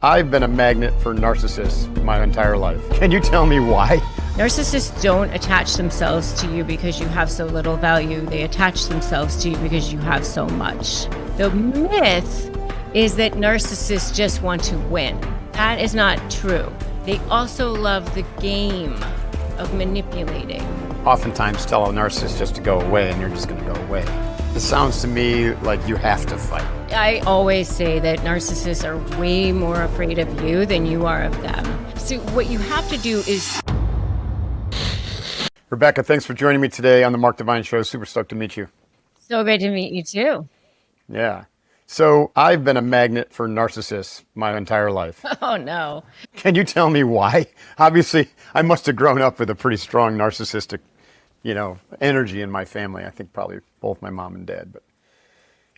I've been a magnet for narcissists my entire life. Can you tell me why? Narcissists don't attach themselves to you because you have so little value. They attach themselves to you because you have so much. The myth is that narcissists just want to win. That is not true. They also love the game of manipulating. Oftentimes tell a narcissist just to go away and you're just going to go away. It sounds to me like you have to fight. I always say that narcissists are way more afraid of you than you are of them. So what you have to do is... Rebecca, thanks for joining me today on the Mark Divine Show. Super stoked to meet you. So great to meet you too. Yeah. So I've been a magnet for narcissists my entire life. Oh no. Can you tell me why? Obviously, I must have grown up with a pretty strong narcissistic, energy in my family. I think probably both my mom and dad. But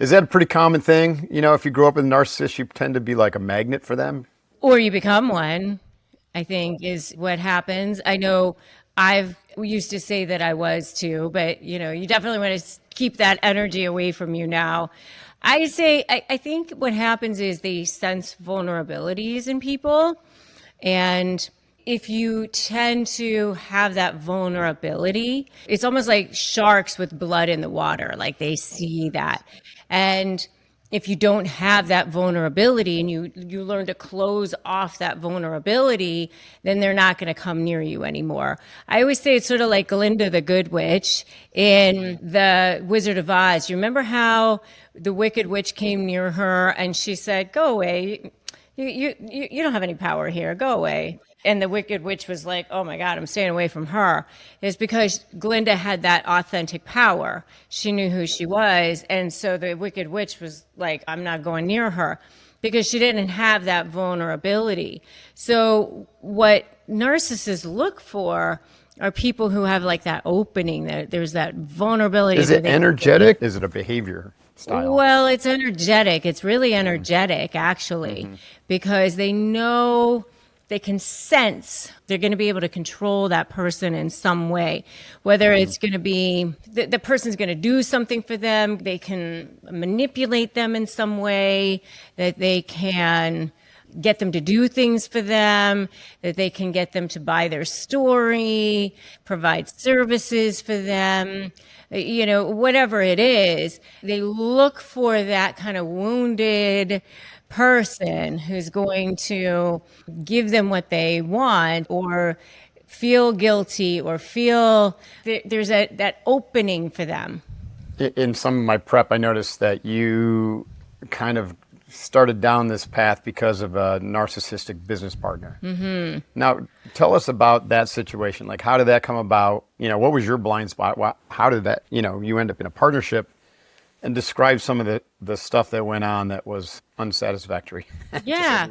is that a pretty common thing? If you grow up with a narcissist, you tend to be like a magnet for them? Or you become one, I think is what happens. I know we used to say that I was too, but you definitely want to keep that energy away from you now. I think what happens is they sense vulnerabilities in people. And if you tend to have that vulnerability, it's almost like sharks with blood in the water, like they see that. And if you don't have that vulnerability and you learn to close off that vulnerability, then they're not going to come near you anymore. I always say it's sort of like Glinda the Good Witch in The Wizard of Oz. You remember how the Wicked Witch came near her and she said, "Go away. You don't have any power here. Go away." And the Wicked Witch was like, "Oh my God, I'm staying away from her." It's because Glinda had that authentic power. She knew who she was. And so the Wicked Witch was like, "I'm not going near her," because she didn't have that vulnerability. So what narcissists look for are people who have like that opening, that there's that vulnerability. Is it energetic? Is it a behavior style? Well, it's energetic. It's really energetic, actually, because they know, they can sense they're going to be able to control that person in some way, whether it's going to be the person's going to do something for them. They can manipulate them in some way, that they can get them to do things for them, that they can get them to buy their story, provide services for them, whatever it is. They look for that kind of wounded person who's going to give them what they want, or feel guilty, or feel there's that opening for them. In some of my prep, I noticed that you kind of started down this path because of a narcissistic business partner. Mm-hmm. Now, tell us about that situation. Like, how did that come about? What was your blind spot? How did that, you end up in a partnership? And describe some of the stuff that went on that was unsatisfactory. Yeah.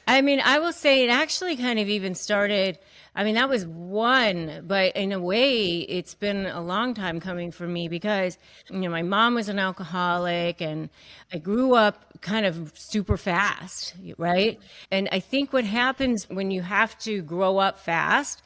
I will say it actually kind of even started, that was one, but in a way it's been a long time coming for me because, my mom was an alcoholic and I grew up kind of super fast, right? And I think what happens when you have to grow up fast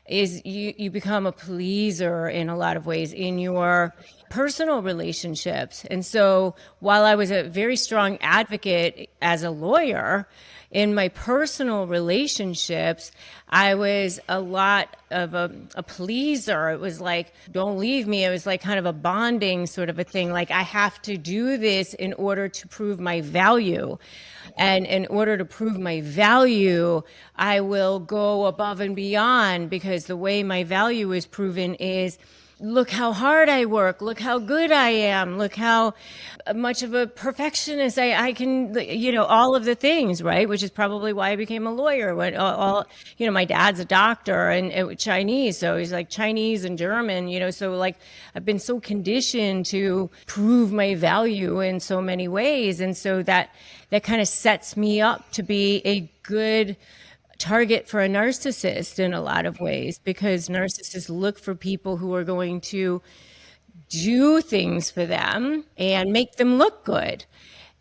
is you become a pleaser in a lot of ways in your personal relationships. And so while I was a very strong advocate as a lawyer, in my personal relationships, I was a lot of a pleaser. It was like, don't leave me. It was like kind of a bonding sort of a thing. Like, I have to do this in order to prove my value. And in order to prove my value, I will go above and beyond, because the way my value is proven is, look how hard I work, look how good I am, look how much of a perfectionist I can, all of the things, right? Which is probably why I became a lawyer. When my dad's a doctor and Chinese, so he's like Chinese and German, so like I've been so conditioned to prove my value in so many ways. And so that kind of sets me up to be a good target for a narcissist in a lot of ways, because narcissists look for people who are going to do things for them and make them look good.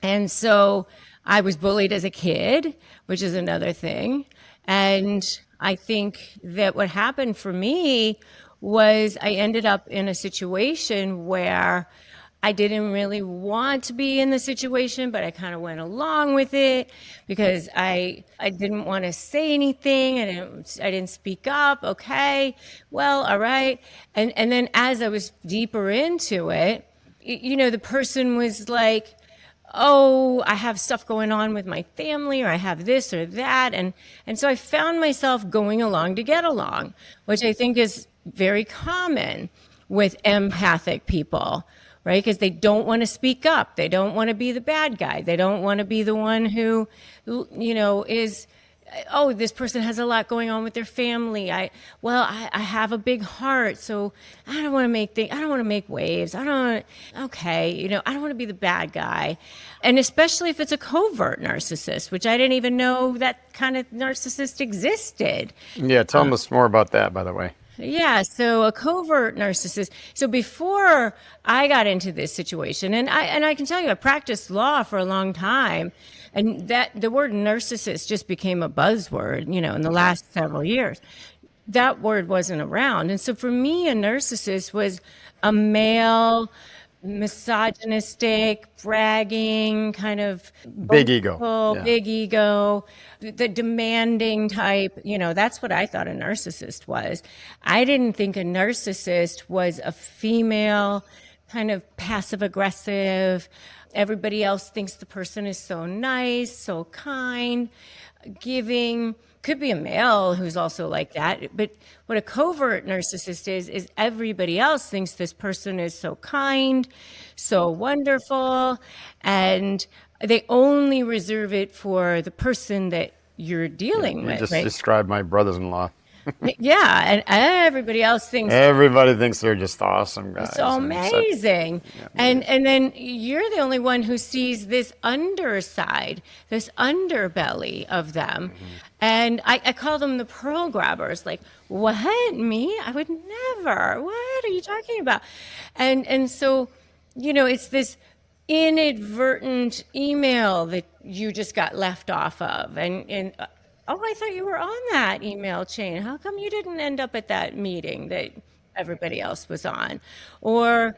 And so I was bullied as a kid, which is another thing. And I think that what happened for me was I ended up in a situation where I didn't really want to be in the situation, but I kind of went along with it because I didn't want to say anything. I didn't speak up. Okay, well, all right. And then as I was deeper into it, the person was like, oh, I have stuff going on with my family, or I have this or that. And so I found myself going along to get along, which I think is very common with empathic people, right? Because they don't want to speak up. They don't want to be the bad guy. They don't want to be the one who, is, oh, this person has a lot going on with their family. I have a big heart, so I don't want to make waves. Okay, I don't want to be the bad guy. And especially if it's a covert narcissist, which I didn't even know that kind of narcissist existed. Yeah, tell us more about that, by the way. Yeah, so a covert narcissist. So before I got into this situation, and I can tell you, I practiced law for a long time, and that the word narcissist just became a buzzword, in the last several years. That word wasn't around. And so for me, a narcissist was a male, misogynistic, bragging, kind of Big ego. boastful, Yeah. big ego, the demanding type. That's what I thought a narcissist was. I didn't think a narcissist was a female, kind of passive aggressive. Everybody else thinks the person is so nice, so kind, giving. Could be a male who's also like that. But what a covert narcissist is everybody else thinks this person is so kind, so wonderful, and they only reserve it for the person that you're dealing You with, just right? described my brothers-in-law. Yeah, and everybody else thinks Everybody thinks they're just awesome guys. so amazing. And then you're the only one who sees this underside, this underbelly of them. And I call them the pearl grabbers. Like, what? Me? I would never. What are you talking about? And so, it's this inadvertent email that you just got left off of. And oh, I thought you were on that email chain. How come you didn't end up at that meeting that everybody else was on? Or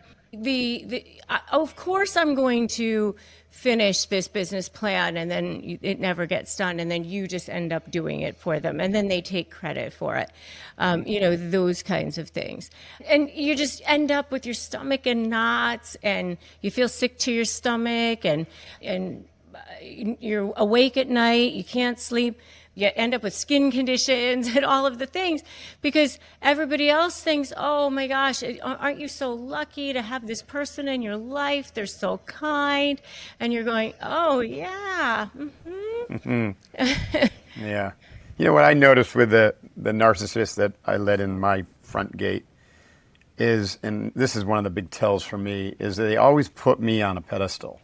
of course I'm going to finish this business plan, and then it never gets done, and then you just end up doing it for them, and then they take credit for it. Those kinds of things. And you just end up with your stomach in knots, and you feel sick to your stomach, and you're awake at night, you can't sleep. You end up with skin conditions and all of the things because everybody else thinks, oh my gosh, aren't you so lucky to have this person in your life? They're so kind. And you're going, oh yeah. Yeah. What I noticed with the narcissist that I let in my front gate is, and this is one of the big tells for me, is that they always put me on a pedestal,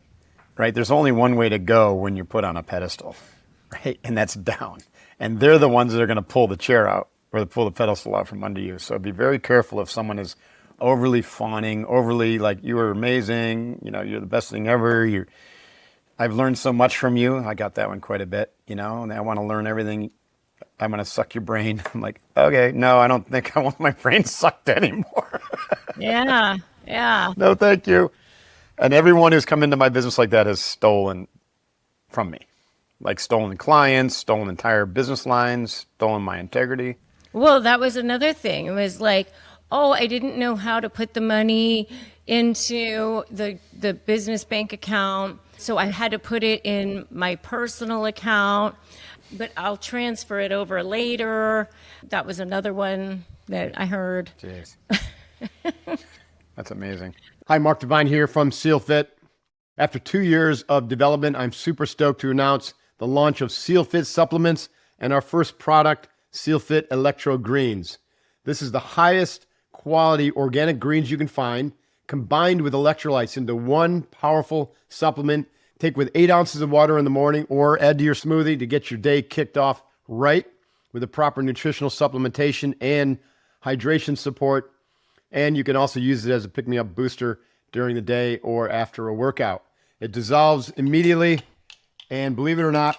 right? There's only one way to go when you're put on a pedestal. Right, and that's down. And they're the ones that are going to pull the chair out or pull the pedestal out from under you. So be very careful if someone is overly fawning, overly like, you are amazing, you're the best thing ever. I've learned so much from you. I got that one quite a bit, and I want to learn everything. I'm going to suck your brain. I'm like, okay, no, I don't think I want my brain sucked anymore. Yeah. No, thank you. And everyone who's come into my business like that has stolen from me. Like stolen clients, stolen entire business lines, stolen my integrity. Well, that was another thing. It was like, oh, I didn't know how to put the money into the business bank account. So I had to put it in my personal account, but I'll transfer it over later. That was another one that I heard. Jeez. That's amazing. Hi, Mark Devine here from SealFit. After 2 years of development, I'm super stoked to announce the launch of SealFit supplements and our first product, SealFit Electro Greens. This is the highest quality organic greens you can find, combined with electrolytes into one powerful supplement. Take with 8 ounces of water in the morning or add to your smoothie to get your day kicked off right with the proper nutritional supplementation and hydration support. And you can also use it as a pick-me-up booster during the day or after a workout. It dissolves immediately. And believe it or not,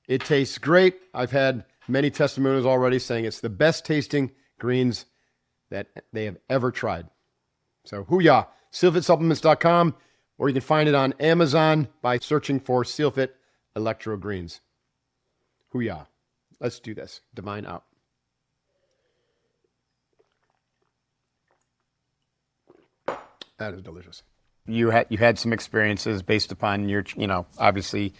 it tastes great. I've had many testimonials already saying it's the best tasting greens that they have ever tried. So, hoo-yah, SealFitSupplements.com. or you can find it on Amazon by searching for SealFit Electro Greens. Hoo-yah. Let's do this. Divine out. That is delicious. You had some experiences based upon your, obviously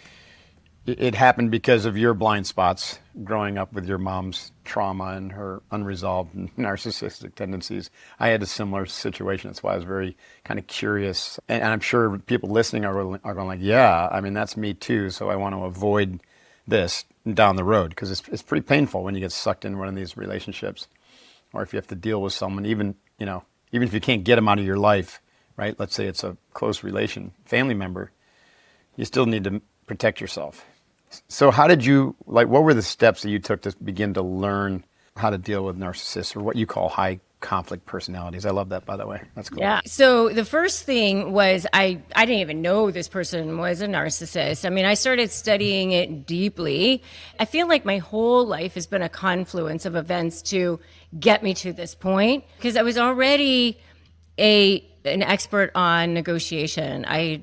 it happened because of your blind spots growing up with your mom's trauma and her unresolved narcissistic tendencies. I had a similar situation. That's why I was very kind of curious. And I'm sure people listening are going like, yeah, I mean, that's me too. So I want to avoid this down the road because it's pretty painful when you get sucked in one of these relationships, or if you have to deal with someone, even if you can't get them out of your life, right? Let's say it's a close relation, family member, you still need to protect yourself. So how did you, what were the steps that you took to begin to learn how to deal with narcissists, or what you call high conflict personalities? I love that, by the way. That's cool. Yeah. So the first thing was I didn't even know this person was a narcissist. I mean, I started studying it deeply. I feel like my whole life has been a confluence of events to get me to this point, because I was already an expert on negotiation. I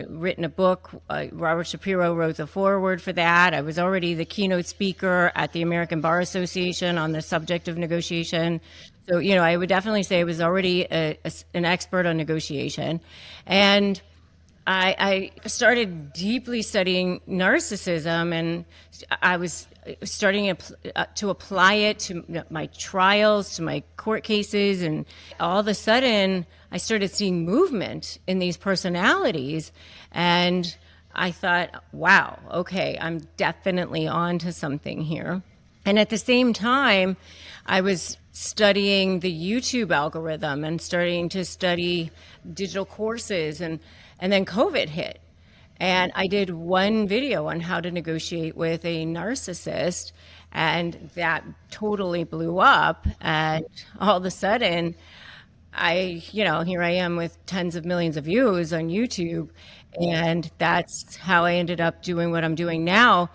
written a book. Robert Shapiro wrote the foreword for that. I was already the keynote speaker at the American Bar Association on the subject of negotiation. So, I would definitely say I was already an expert on negotiation. And I started deeply studying narcissism, and I was starting to apply it to my trials, to my court cases, and all of a sudden I started seeing movement in these personalities, and I thought, wow, okay, I'm definitely on to something here. And at the same time, I was studying the YouTube algorithm and starting to study digital courses, and then COVID hit. And I did one video on how to negotiate with a narcissist, and that totally blew up. And all of a sudden, here I am with tens of millions of views on YouTube. And that's how I ended up doing what I'm doing now.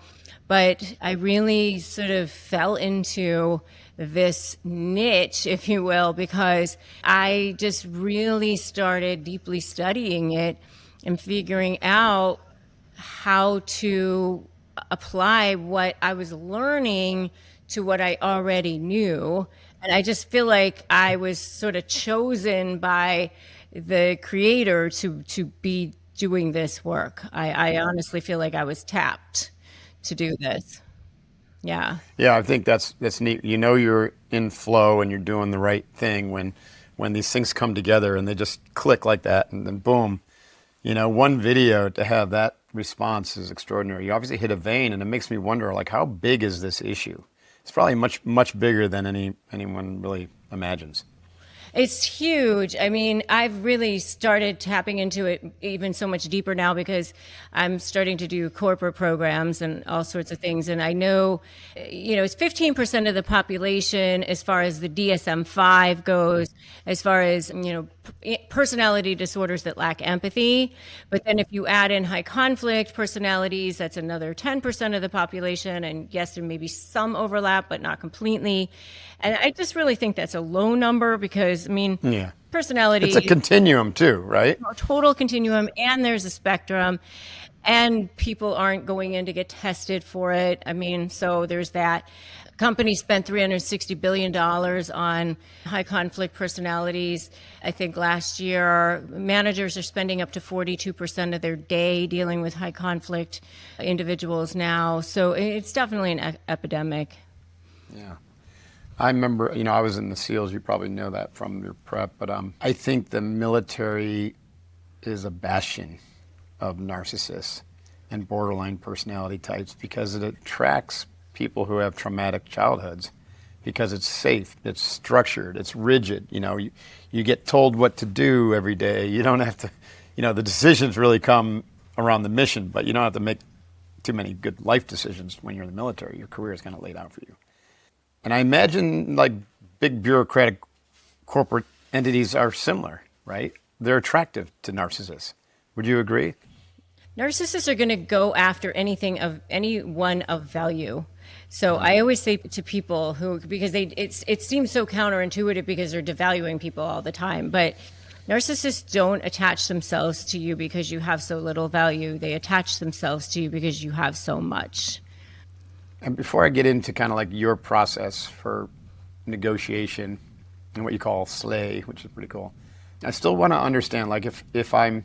But I really sort of fell into this niche, if you will, because I just really started deeply studying it and figuring out how to apply what I was learning to what I already knew. And I just feel like I was sort of chosen by the creator to be doing this work. I honestly feel like I was tapped to do this. Yeah. Yeah, I think that's neat. You're in flow and you're doing the right thing when these things come together and they just click like that, and then boom. One video to have that response is extraordinary. You obviously hit a vein, and it makes me wonder, how big is this issue? It's probably much, much bigger than anyone really imagines. It's huge. I mean, I've really started tapping into it even so much deeper now because I'm starting to do corporate programs and all sorts of things. And I know, it's 15% of the population as far as the DSM-5 goes, as far as, personality disorders that lack empathy. But then if you add in high conflict personalities, that's another 10% of the population. And yes, there may be some overlap, but not completely. And I just really think that's a low number because, personality. It's a continuum too, right? A total continuum, and there's a spectrum, and people aren't going in to get tested for it. So there's that. Companies spent $360 billion on high conflict personalities. I think last year, managers are spending up to 42% of their day dealing with high conflict individuals now. So it's definitely an epidemic. Yeah. I remember, I was in the SEALs. You probably know that from your prep, but I think the military is a bastion of narcissists and borderline personality types because it attracts people who have traumatic childhoods because it's safe, it's structured, it's rigid. You get told what to do every day. You don't have to, the decisions really come around the mission, but you don't have to make too many good life decisions when you're in the military. Your career is kind of laid out for you. And I imagine big bureaucratic corporate entities are similar, right? They're attractive to narcissists. Would you agree? Narcissists are going to go after anyone of value. So I always say to people because it seems so counterintuitive because they're devaluing people all the time, but Narcissists don't attach themselves to you because you have so little value. They attach themselves to you because you have so much. And before I get into kind of like your process for negotiation and what you call slay, which is pretty cool, I still want to understand, like if I'm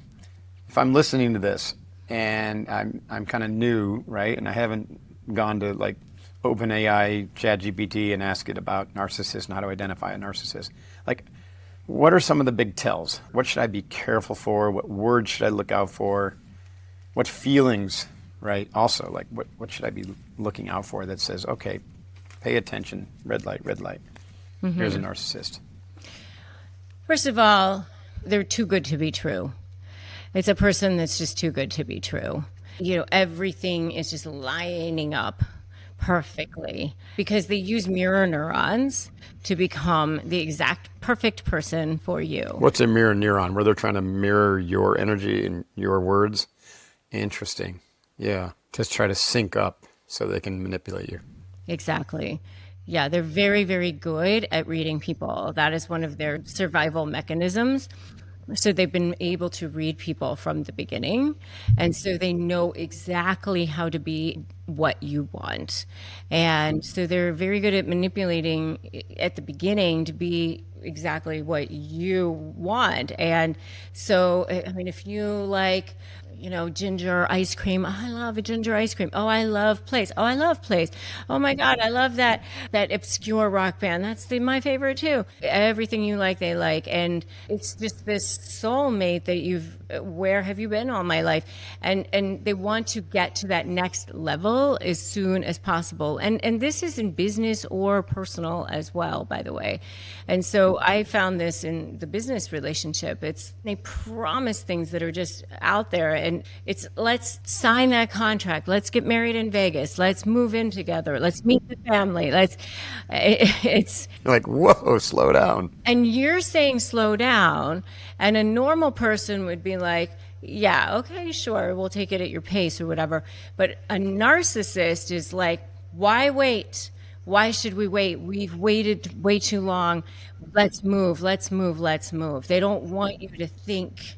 listening to this and I'm kind of new, right, and I haven't gone to like OpenAI, ChatGPT, and ask it about narcissists and how to identify a narcissist, like, what are some of the big tells? What should I be careful for? What words should I look out for? What feelings, right? Also, like, what should I be looking out for that says, okay, pay attention, red light, red light. Here's a narcissist. First of all, they're too good to be true. It's a person that's just too good to be true. You know, everything is just lining up perfectly because they use mirror neurons to become the exact perfect person for you. What's a mirror neuron? Where they're trying to mirror your energy and your words? Interesting. Yeah. Just try to sync up so they can manipulate you. Exactly. Yeah, they're very, very good at reading people. That is one of their survival mechanisms. So they've been able to read people from the beginning. And so they know exactly how to be what you want. And so they're very good at manipulating at the beginning to be exactly what you want. And so, I mean, if you like, you know, ginger ice cream. Oh, I love a ginger ice cream. Oh, I love Place. Oh, I love Place. Oh my God, I love that obscure rock band. That's my favorite too. Everything you like, they like. And it's just this soulmate that where have you been all my life? And they want to get to that next level as soon as possible. And this is in business or personal as well, by the way. And so I found this in the business relationship. They promise things that are just out there. And it's, let's sign that contract. Let's get married in Vegas. Let's move in together. Let's meet the family. It's You're like, whoa, slow down. And you're saying slow down. And a normal person would be like, yeah, okay, sure, we'll take it at your pace or whatever. But a narcissist is like, why wait? Why should we wait? We've waited way too long. Let's move, let's move, let's move. They don't want you to think.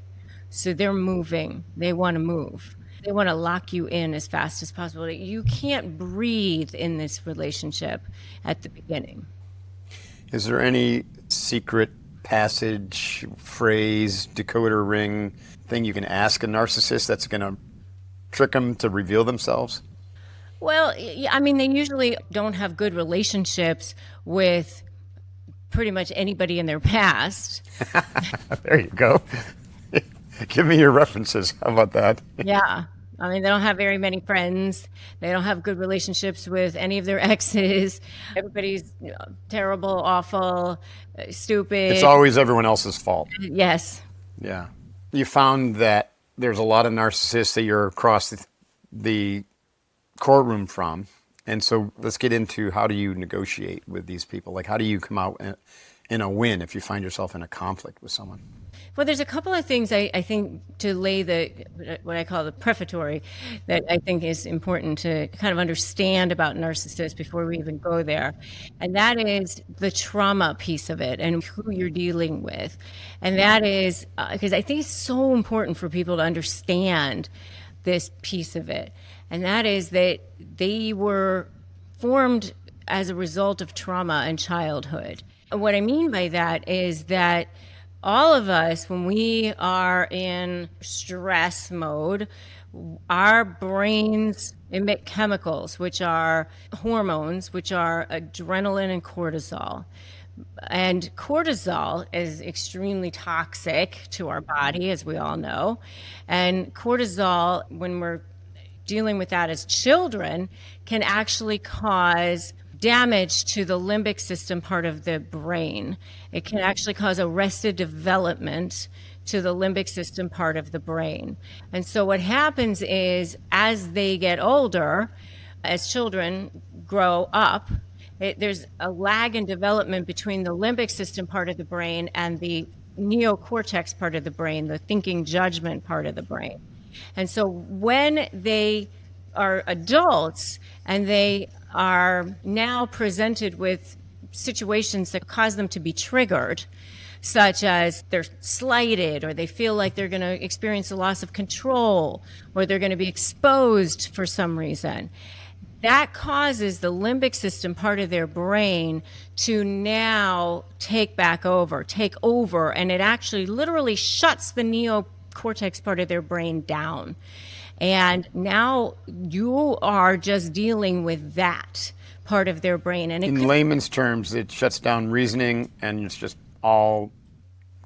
So they're moving. They want to move. They want to lock you in as fast as possible. You can't breathe in this relationship at the beginning. Is there any secret passage, phrase, decoder ring thing you can ask a narcissist that's going to trick them to reveal themselves? Well, I mean, they usually don't have good relationships with pretty much anybody in their past. There you go. Give me your references. How about that? Yeah. I mean, they don't have very many friends. They don't have good relationships with any of their exes. Everybody's terrible, awful, stupid. It's always everyone else's fault. Yes. Yeah. You found that there's a lot of narcissists that you're across the courtroom from. And so let's get into, how do you negotiate with these people? Like, how do you come out in a win if you find yourself in a conflict with someone? Well, there's a couple of things I think to lay what I call the prefatory that I think is important to kind of understand about narcissists before we even go there. And that is the trauma piece of it and who you're dealing with. And that is because I think it's so important for people to understand this piece of it. And that is that they were formed as a result of trauma in childhood. And what I mean by that is that all of us, when we are in stress mode, our brains emit chemicals, which are hormones, which are adrenaline and cortisol. And cortisol is extremely toxic to our body, as we all know. And cortisol, when we're dealing with that as children, can actually cause damage to the limbic system part of the brain. It can actually cause arrested development to the limbic system part of the brain. And so what happens is, as they get older, as children grow up, there's a lag in development between the limbic system part of the brain and the neocortex part of the brain, the thinking judgment part of the brain. And so when they are adults and they are now presented with situations that cause them to be triggered, such as they're slighted, or they feel like they're going to experience a loss of control, or they're going to be exposed for some reason. That causes the limbic system part of their brain to now take over, and it actually literally shuts the neocortex part of their brain down. And now you are just dealing with that part of their brain. And in layman's terms, it shuts down reasoning, and it's just all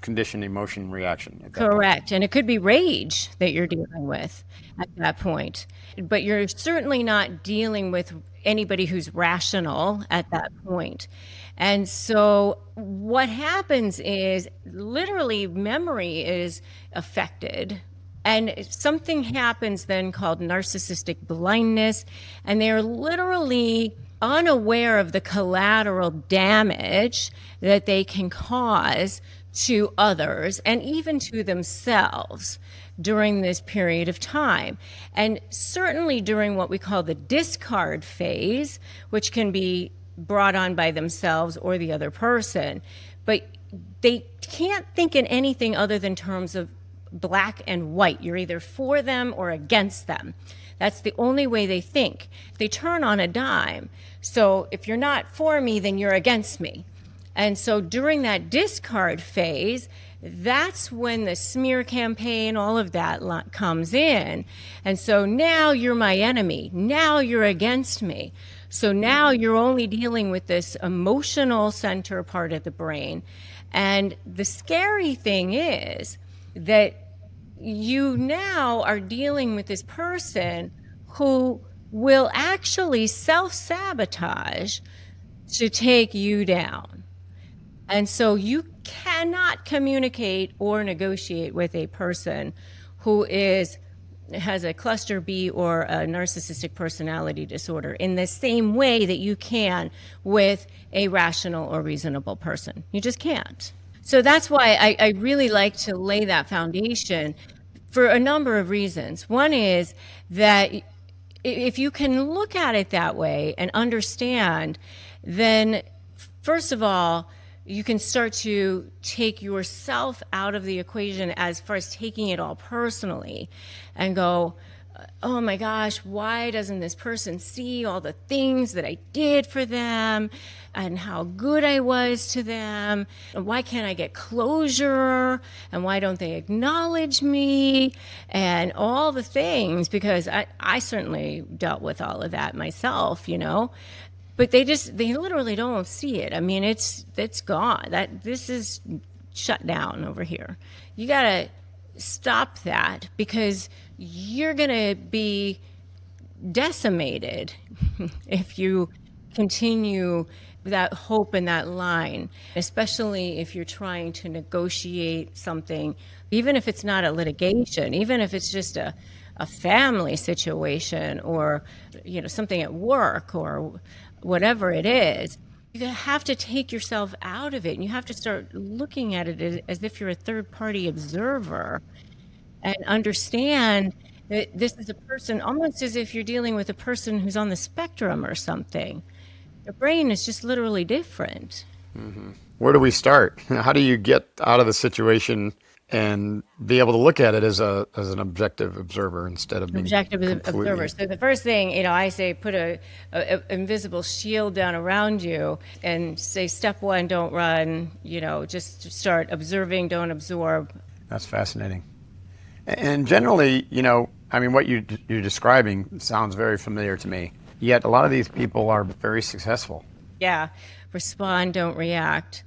conditioned emotion reaction. Correct. And it could be rage that you're dealing with at that point. But you're certainly not dealing with anybody who's rational at that point. And so what happens is literally memory is affected. And something happens then called narcissistic blindness. And they're literally unaware of the collateral damage that they can cause to others and even to themselves during this period of time. And certainly during what we call the discard phase, which can be brought on by themselves or the other person, but they can't think in anything other than terms of black and white. You're either for them or against them. That's the only way they think. They turn on a dime. So if you're not for me, then you're against me. And so during that discard phase, that's when the smear campaign, all of that comes in. And so now you're my enemy. Now you're against me. So now you're only dealing with this emotional center part of the brain. And the scary thing is that you now are dealing with this person who will actually self-sabotage to take you down. And so you cannot communicate or negotiate with a person who has a cluster B or a narcissistic personality disorder in the same way that you can with a rational or reasonable person. You just can't. So that's why I really like to lay that foundation for a number of reasons. One is that if you can look at it that way and understand, then first of all, you can start to take yourself out of the equation as far as taking it all personally and go, oh my gosh, why doesn't this person see all the things that I did for them and how good I was to them? And why can't I get closure? And why don't they acknowledge me? And all the things, because I certainly dealt with all of that myself, you know. But they literally don't see it. I mean, it's gone. This is shut down over here. You got to stop that, because you're going to be decimated if you continue that hope and that line, especially if you're trying to negotiate something, even if it's not a litigation, even if it's just a family situation, or something at work, or whatever it is. You have to take yourself out of it, and you have to start looking at it as if you're a third-party observer and understand that this is a person, almost as if you're dealing with a person who's on the spectrum or something. Your brain is just literally different. Mm-hmm. Where do we start? How do you get out of the situation and be able to look at it as an objective observer instead of being objective observer? So the first thing, I say, put a invisible shield down around you and say, step one, don't run, just start observing, don't absorb. That's fascinating. And generally, what you're describing sounds very familiar to me. Yet a lot of these people are very successful. Yeah. Respond, don't react.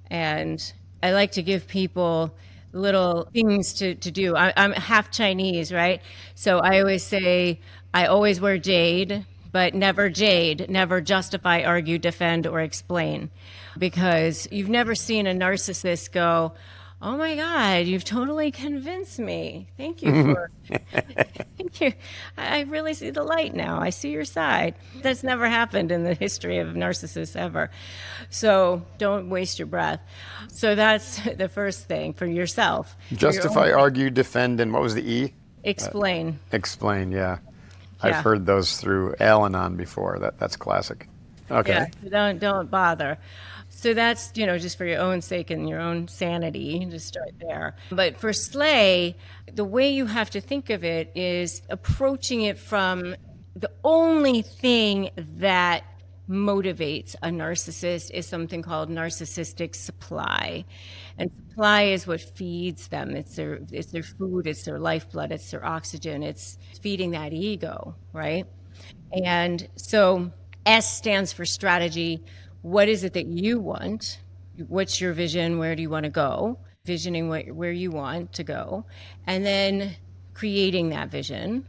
And I like to give people little things to do. I'm half Chinese, right? So I always say, I always wear jade, but never jade, never justify, argue, defend, or explain. Because you've never seen a narcissist go, oh my God, you've totally convinced me. Thank you thank you. I really see the light now. I see your side. That's never happened in the history of narcissists ever. So don't waste your breath. So that's the first thing for yourself. Justify, argue, defend, and what was the E? Explain. Explain, yeah. I've heard those through Al-Anon before. That's classic. Okay. Yeah, so don't bother. So that's, just for your own sake and your own sanity, just start there. But for Slay, the way you have to think of it is approaching it from the only thing that motivates a narcissist is something called narcissistic supply. And supply is what feeds them. It's their food, it's their lifeblood, it's their oxygen, it's feeding that ego, right? And so S stands for strategy. What is it that you want? What's your vision? Where do you want to go? Visioning where you want to go. And then creating that vision.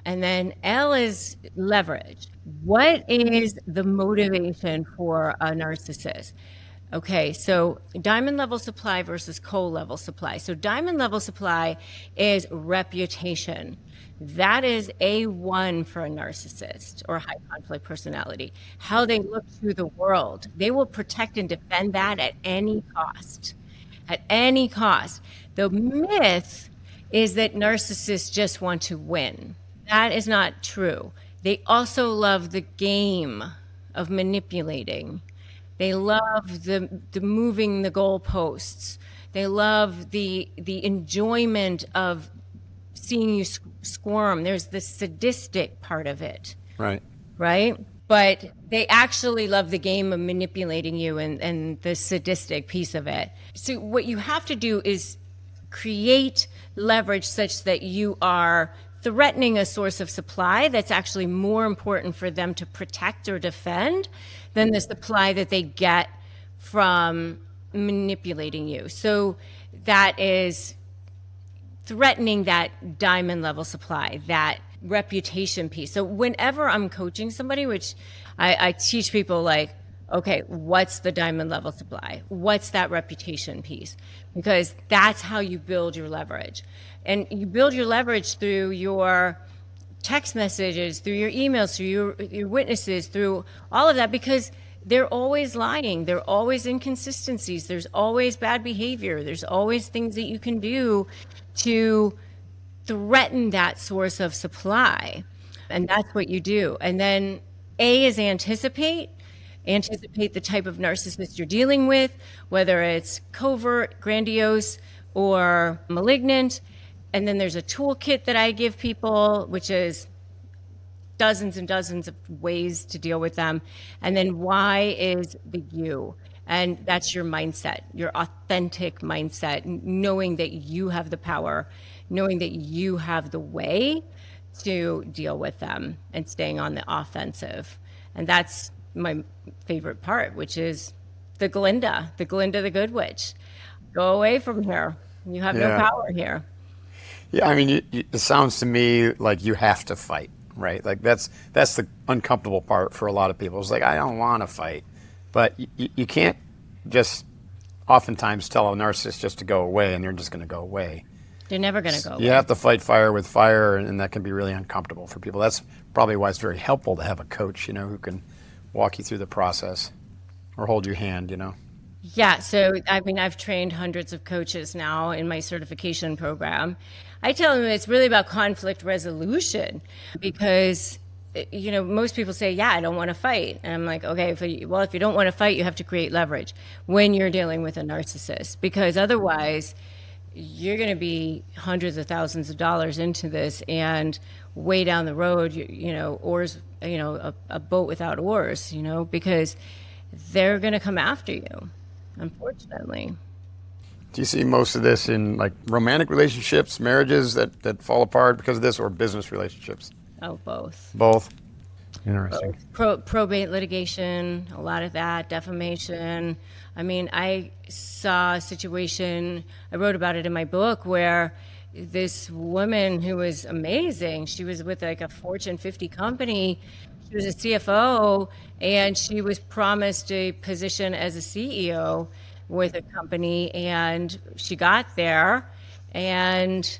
And then L is leverage. What is the motivation for a narcissist? Okay, so diamond level supply versus coal level supply. So diamond level supply is reputation. That is A1 for a narcissist or high conflict personality. How they look through the world. They will protect and defend that at any cost. At any cost. The myth is that narcissists just want to win. That is not true. They also love the game of manipulating. They love the moving the goalposts. They love the enjoyment of seeing you squirm. There's the sadistic part of it. Right. Right? But they actually love the game of manipulating you and the sadistic piece of it. So what you have to do is create leverage such that you are threatening a source of supply that's actually more important for them to protect or defend than the supply that they get from manipulating you. So that is threatening that diamond level supply, that reputation piece. So whenever I'm coaching somebody, which I teach people like, okay, what's the diamond level supply? What's that reputation piece? Because that's how you build your leverage. And you build your leverage through your text messages, through your emails, through your witnesses, through all of that, because they're always lying. There are always inconsistencies. There's always bad behavior. There's always things that you can do to threaten that source of supply. And that's what you do. And then A is anticipate the type of narcissist you're dealing with, whether it's covert, grandiose, or malignant. And then there's a toolkit that I give people, which is dozens and dozens of ways to deal with them. And then Y is the you. And that's your mindset, your authentic mindset, knowing that you have the power, knowing that you have the way to deal with them and staying on the offensive. And that's my favorite part, which is the Glinda the Good Witch. Go away from here. You have no power here. Yeah, I mean, it sounds to me like you have to fight, right? Like that's the uncomfortable part for a lot of people. It's like, I don't want to fight. But you can't just oftentimes tell a narcissist just to go away and they're just going to go away. They're never going to go away. You have to fight fire with fire, and that can be really uncomfortable for people. That's probably why it's very helpful to have a coach, who can walk you through the process or hold your hand, Yeah, so I mean, I've trained hundreds of coaches now in my certification program. I tell them it's really about conflict resolution because, most people say, yeah, I don't want to fight. And I'm like, okay, if you don't want to fight, you have to create leverage when you're dealing with a narcissist, because otherwise you're going to be hundreds of thousands of dollars into this, and way down the road, oars, a boat without oars, because they're going to come after you, unfortunately. Do you see most of this in like romantic relationships, marriages that fall apart because of this, or business relationships? Oh, both. Both. Interesting. Probate litigation, a lot of that, defamation. I mean, I saw a situation, I wrote about it in my book, where this woman who was amazing, she was with like a Fortune 50 company, she was a CFO, and she was promised a position as a CEO with a company, and she got there, and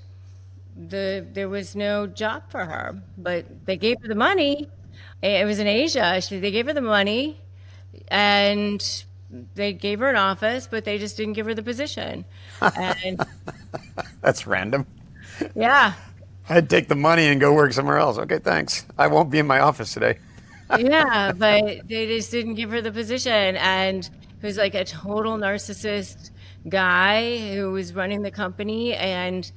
there was no job for her, but they gave her the money. It was in Asia. They gave her the money, and they gave her an office, but they just didn't give her the position. And That's random. yeah. I'd take the money and go work somewhere else. Okay, thanks. I won't be in my office today. Yeah, but they just didn't give her the position. And he was like a total narcissist guy who was running the company. And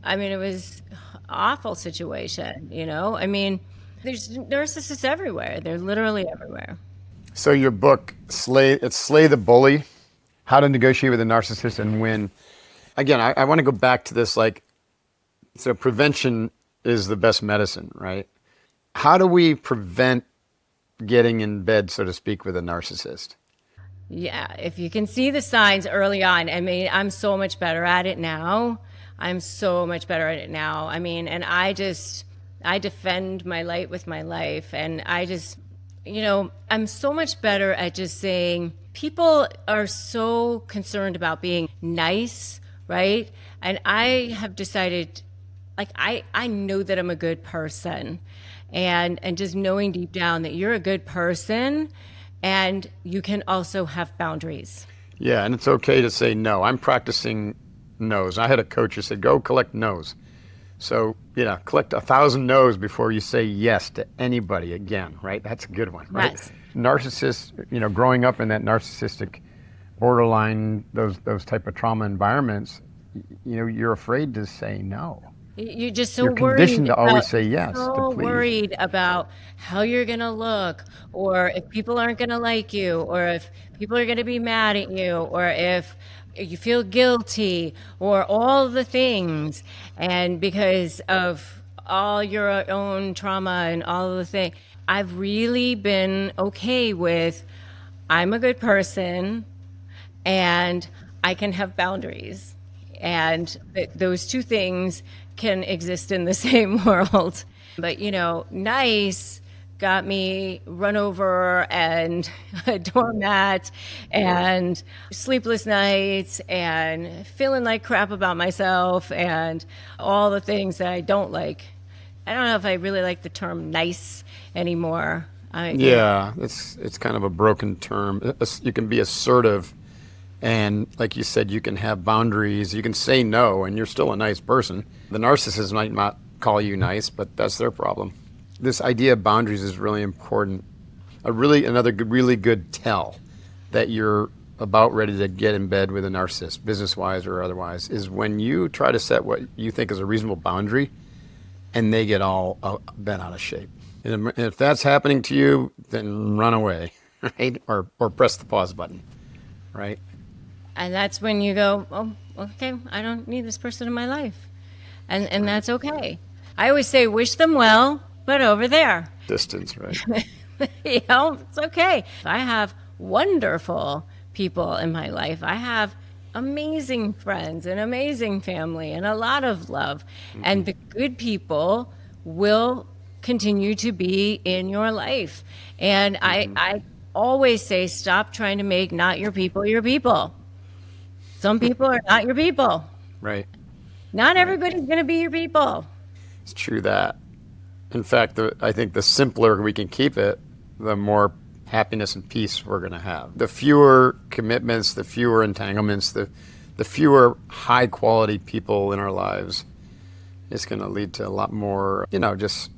I mean, it was awful situation, you know? I mean, there's narcissists everywhere. They're literally everywhere. So your book, Slay the Bully, How to Negotiate with a Narcissist and Win. Again, I want to go back to this, like, so prevention is the best medicine, right? How do we prevent getting in bed, so to speak, with a narcissist? Yeah, if you can see the signs early on, I mean, I'm so much better at it now. I'm so much better at it now. I mean, and I defend my light with my life. And I just, I'm so much better at just saying people are so concerned about being nice, right? And I have decided, like, I know that I'm a good person. And just knowing deep down that you're a good person and you can also have boundaries. Yeah, and it's okay to say no. I'm practicing no's. I had a coach who said, go collect no's. So, collect 1,000 no's before you say yes to anybody again, right? That's a good one, right? Yes. Narcissists, growing up in that narcissistic borderline, those type of trauma environments, you're afraid to say no. You're just so You're worried conditioned to always about, say yes, to so please. worried about how you're going to look, or if people aren't going to like you, or if people are going to be mad at you, or if you feel guilty, or all the things. And because of all your own trauma and all of the things, I've really been okay with, I'm a good person and I can have boundaries. And those two things can exist in the same world. But, nice got me run over and a doormat and sleepless nights and feeling like crap about myself and all the things that I don't like. I don't know if I really like the term nice anymore. Yeah, it's kind of a broken term. You can be assertive, and like you said, you can have boundaries. You can say no, and you're still a nice person. The narcissist might not call you nice, but that's their problem. This idea of boundaries is really important. Another really good tell that you're about ready to get in bed with a narcissist, business-wise or otherwise, is when you try to set what you think is a reasonable boundary, and they get all bent out of shape. And if that's happening to you, then run away, right? Or press the pause button, right? And that's when you go, oh, okay, I don't need this person in my life. And that's okay. I always say, wish them well, but over there. Distance, right? It's okay. I have wonderful people in my life. I have amazing friends, an amazing family, and a lot of love. Mm-hmm. And the good people will continue to be in your life. And I always say, stop trying to make not your people your people. Some people are not your people. Right. Not everybody's going to be your people. It's true that. In fact, I think the simpler we can keep it, the more happiness and peace we're going to have. The fewer commitments, the fewer entanglements, the fewer high quality people in our lives, it's going to lead to a lot more, just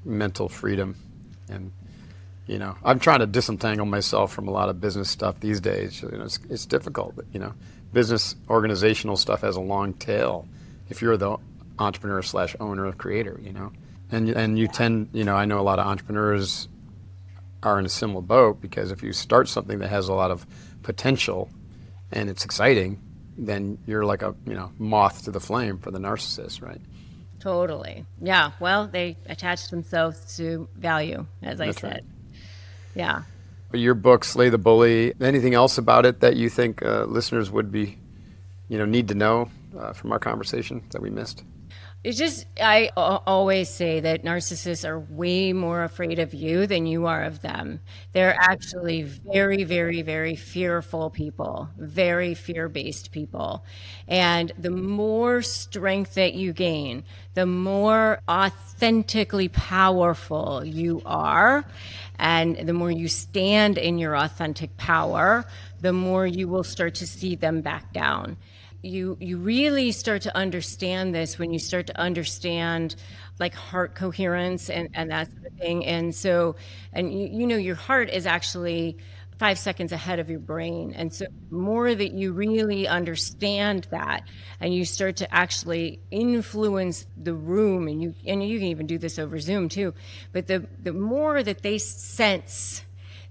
mental freedom. And, I'm trying to disentangle myself from a lot of business stuff these days. It's difficult, but, business organizational stuff has a long tail if you're the entrepreneur / owner or creator, and you tend, I know a lot of entrepreneurs are in a similar boat, because if you start something that has a lot of potential and it's exciting, then you're like a, moth to the flame for the narcissist, right? Totally. Yeah. Well, they attach themselves to value, as I said. Right. Yeah. Your book, Slay the Bully, anything else about it that you think listeners would be, need to know from our conversation that we missed? It's just, I always say that narcissists are way more afraid of you than you are of them. They're actually very, very, very fearful people, very fear-based people. And the more strength that you gain, the more authentically powerful you are, and the more you stand in your authentic power, the more you will start to see them back down. you really start to understand this when you start to understand like heart coherence and that sort of thing. And so, and you know, your heart is actually 5 seconds ahead of your brain. And so the more that you really understand that and you start to actually influence the room, and you can even do this over Zoom too, but the more that they sense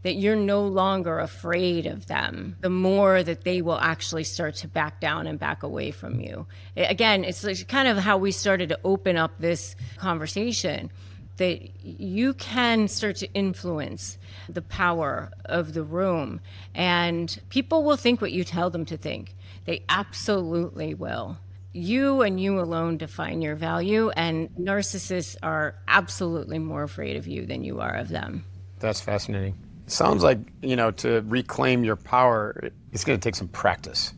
that you're no longer afraid of them, the more that they will actually start to back down and back away from you. Again, it's like kind of how we started to open up this conversation, that you can start to influence the power of the room, and people will think what you tell them to think. They absolutely will. You and you alone define your value, and narcissists are absolutely more afraid of you than you are of them. That's fascinating. It sounds like, you know, to reclaim your power, it's going to take some practice.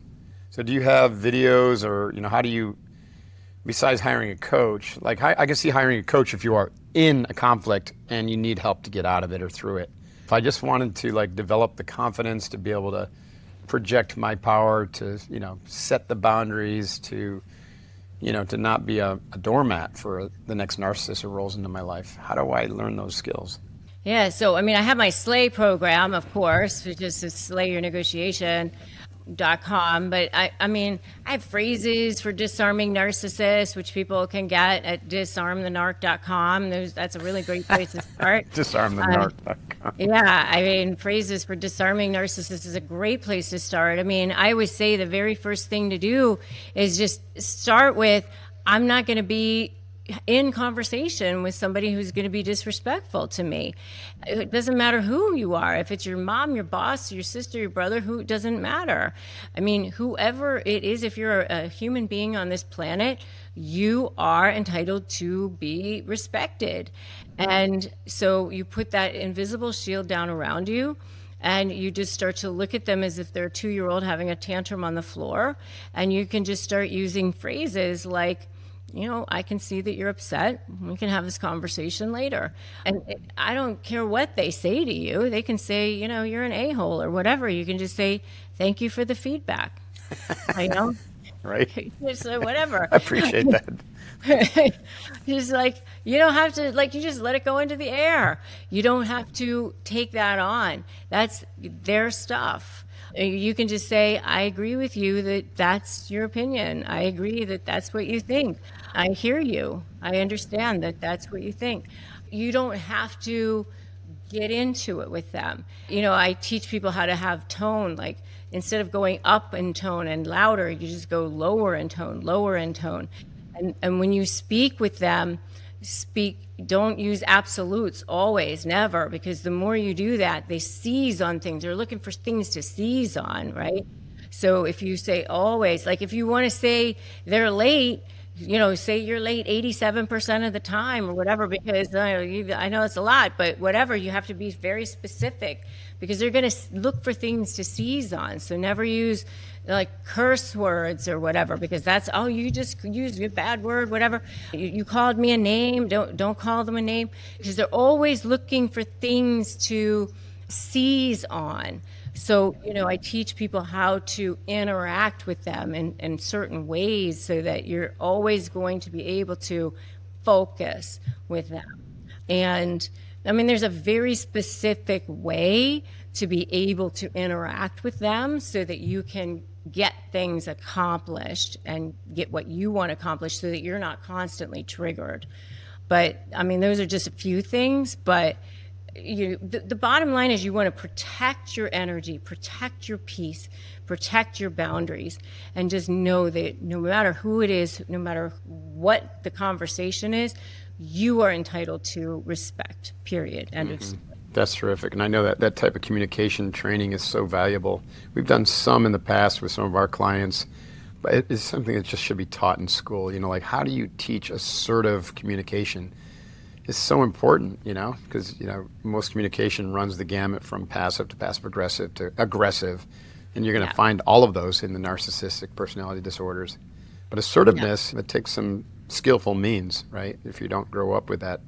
So do you have videos, or, you know, how do you, besides hiring a coach, like I can see hiring a coach if you are in a conflict and you need help to get out of it or through it. If I just wanted to like develop the confidence to be able to project my power, to, you know, set the boundaries, to, you know, to not be a doormat for the next narcissist who rolls into my life, how do I learn those skills? Yeah, so I mean, I have my Slay program, of course, which is slayyournegotiation.com. But I mean, I have phrases for disarming narcissists, which people can get at disarmthenarc.com. That's a really great place to start. Disarmthenarc.com. Yeah, I mean, phrases for disarming narcissists is a great place to start. I mean, I always say the very first thing to do is just start with, I'm not going to be in conversation with somebody who's going to be disrespectful to me. It doesn't matter who you are. If it's your mom, your boss, your sister, your brother, who doesn't matter. I mean, whoever it is, if you're a human being on this planet, you are entitled to be respected. And so you put that invisible shield down around you, and you just start to look at them as if they're a 2-year-old having a tantrum on the floor. And you can just start using phrases like, you know, I can see that you're upset. We can have this conversation later. And I don't care what they say to you. They can say, you know, you're an a-hole or whatever. You can just say, thank you for the feedback. You know? Right. Just whatever. I appreciate that. Just like, you don't have to, like, you just let it go into the air. You don't have to take that on. That's their stuff. You can just say, I agree with you that that's your opinion. I agree that that's what you think. I hear you. I understand that that's what you think. You don't have to get into it with them. You know, I teach people how to have tone. Like, instead of going up in tone and louder, you just go lower in tone, lower in tone. And when you speak with them, don't use absolutes always, never, because the more you do that, they seize on things. They're looking for things to seize on, right? So if you say always, like if you want to say they're late, you know, say you're late 87% of the time or whatever, because I know it's a lot, but whatever, you have to be very specific because they're going to look for things to seize on. So never use like curse words or whatever, because that's, oh, you just used a bad word, whatever. You called me a name, don't call them a name, because they're always looking for things to seize on. So, you know, I teach people how to interact with them in certain ways so that you're always going to be able to focus with them. And I mean, there's a very specific way to be able to interact with them so that you can get things accomplished and get what you want accomplished so that you're not constantly triggered. But I mean, those are just a few things, but the bottom line is you want to protect your energy, protect your peace, protect your boundaries, and just know that no matter who it is, no matter what the conversation is, you are entitled to respect, period. End of story. That's terrific. And I know that that type of communication training is so valuable. We've done some in the past with some of our clients, but it is something that just should be taught in school. You know, like how do you teach assertive communication? It's so important, you know, because, you know, most communication runs the gamut from passive to passive-aggressive to aggressive, and you're going to find all of those in the narcissistic personality disorders. But assertiveness, it takes some skillful means, right? If you don't grow up with that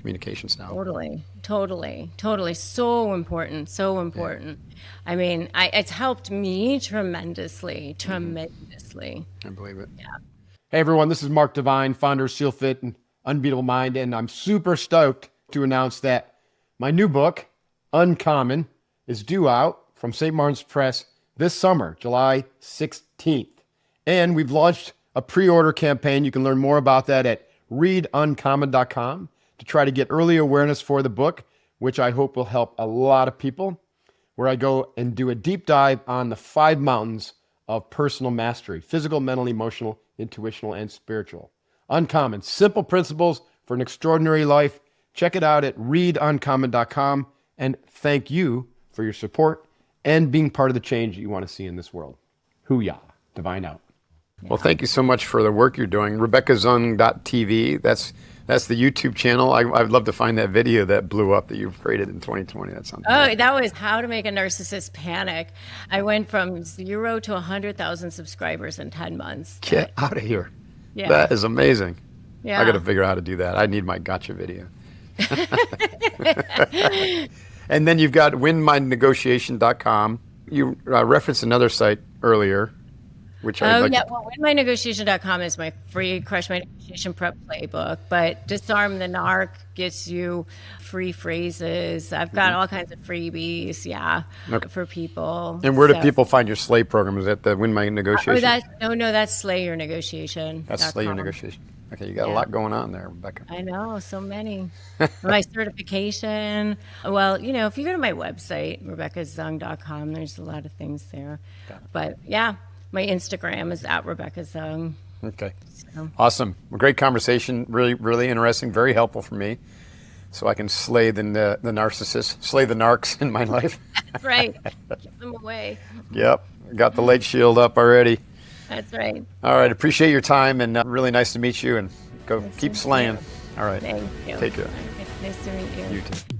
communication style. Totally. So important. I mean, it's helped me tremendously. I believe it. Yeah. Hey everyone, this is Mark Devine, founder of SEALFIT and Unbeatable Mind, and I'm super stoked to announce that my new book, Uncommon, is due out from St. Martin's Press this summer, July 16th. And we've launched a pre-order campaign. You can learn more about that at readuncommon.com to try to get early awareness for the book, which I hope will help a lot of people, where I go and do a deep dive on the 5 mountains of personal mastery: physical, mental, emotional, intuitional, and spiritual. Uncommon, simple principles for an extraordinary life. Check it out at readuncommon.com, and thank you for your support and being part of the change that you want to see in this world. Hoo-yah. Divine out. Well, thank you so much for the work you're doing. RebeccaZung.tv. That's the YouTube channel. I'd love to find that video that blew up that you've created in 2020. That sounds great. That was how to make a narcissist panic. I went from 0 to 100,000 subscribers in 10 months. Get out of here. Yeah. That is amazing. Yeah. I got to figure out how to do that. I need my gotcha video. And then you've got winmynegotiation.com. You referenced another site earlier, which I'd like to... Well, winmynegotiation.com is my free Crush My Negotiation Prep playbook, but Disarm the Narc gets you free phrases. I've got all kinds of freebies, for people. And where do people find your Slay program? Is that the Win My Negotiation? That's Slay Your Negotiation. That's Slay Your Negotiation. Okay, you got a lot going on there, Rebecca. I know, so many. My certification. Well, if you go to my website, RebeccaZung.com, there's a lot of things there. But yeah, my Instagram is at RebeccaZung. Okay. So. Awesome. Well, great conversation. Really, really interesting. Very helpful for me. So I can slay the narcissists, slay the narcs in my life. That's right. Keep them away. Yep. Got the leg shield up already. That's right. All right. Appreciate your time, and really nice to meet you, and keep slaying. You. All right. Thank you. Take care. Nice to meet you. You too.